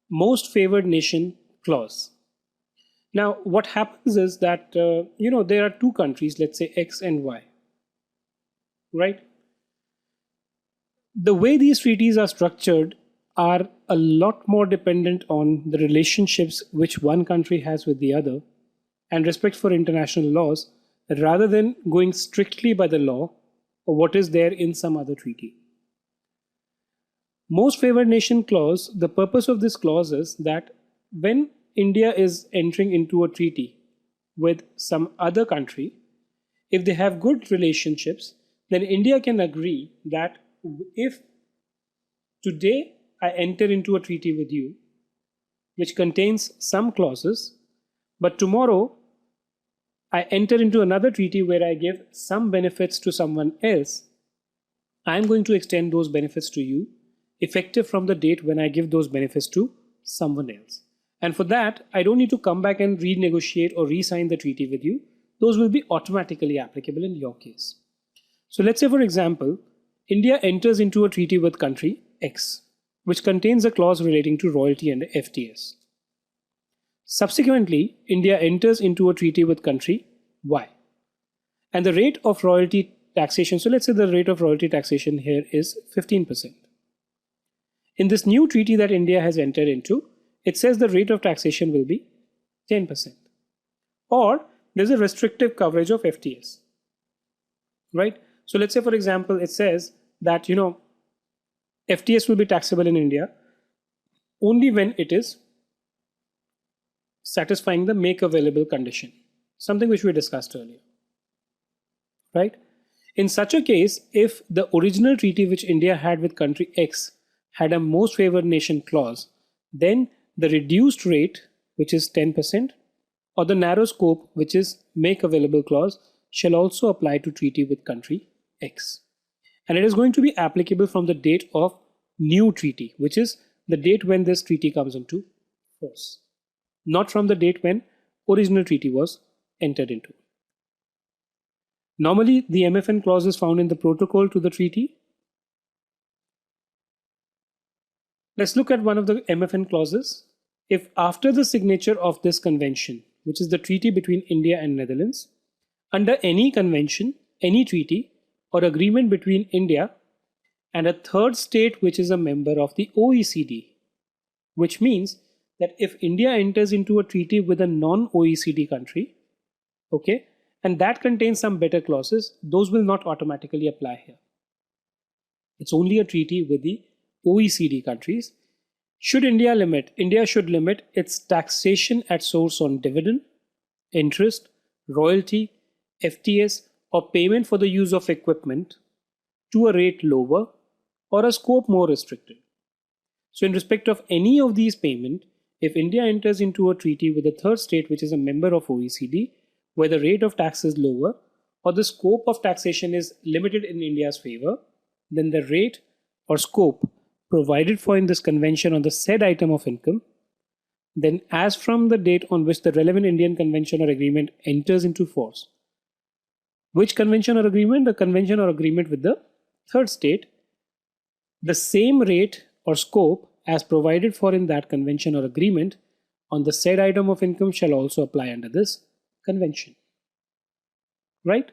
most favored nation clause. Now, what happens is that, there are two countries, let's say X and Y, right? The way these treaties are structured are a lot more dependent on the relationships which one country has with the other and respect for international laws rather than going strictly by the law or what is there in some other treaty. Most favored nation clause, the purpose of this clause is that when India is entering into a treaty with some other country, if they have good relationships, then India can agree that if today I enter into a treaty with you, which contains some clauses, but tomorrow I enter into another treaty where I give some benefits to someone else, I am going to extend those benefits to you, effective from the date when I give those benefits to someone else. And for that, I don't need to come back and renegotiate or re-sign the treaty with you. Those will be automatically applicable in your case. So let's say, for example, India enters into a treaty with country X, which contains a clause relating to royalty and FTS. Subsequently, India enters into a treaty with country Y. And the rate of royalty taxation, so let's say the rate of royalty taxation here is 15%. In this new treaty that India has entered into, it says the rate of taxation will be 10%. Or there's a restrictive coverage of FTS, right? So let's say, for example, it says that, FTS will be taxable in India only when it is satisfying the make available condition, something which we discussed earlier, right? In such a case, if the original treaty which India had with country X had a most favored nation clause, then the reduced rate, which is 10%, or the narrow scope, which is make available clause, shall also apply to treaty with country X. And it is going to be applicable from the date of new treaty, which is the date when this treaty comes into force, not from the date when original treaty was entered into. Normally, the MFN clause is found in the protocol to the treaty. Let's look at one of the MFN clauses. If after the signature of this convention, which is the treaty between India and Netherlands, under any convention, any treaty or agreement between India and a third state which is a member of the OECD, which means that if India enters into a treaty with a non-OECD country, okay, and that contains some better clauses, those will not automatically apply here. It's only a treaty with the OECD countries. India should limit its taxation at source on dividend, interest, royalty, FTS, or payment for the use of equipment to a rate lower or a scope more restricted. So in respect of any of these payment, if India enters into a treaty with a third state which is a member of OECD, where the rate of tax is lower or the scope of taxation is limited in India's favor, then the rate or scope provided for in this convention on the said item of income, then as from the date on which the relevant Indian convention or agreement enters into force. Which convention or agreement? The convention or agreement with the third state. The same rate or scope as provided for in that convention or agreement on the said item of income shall also apply under this convention. Right?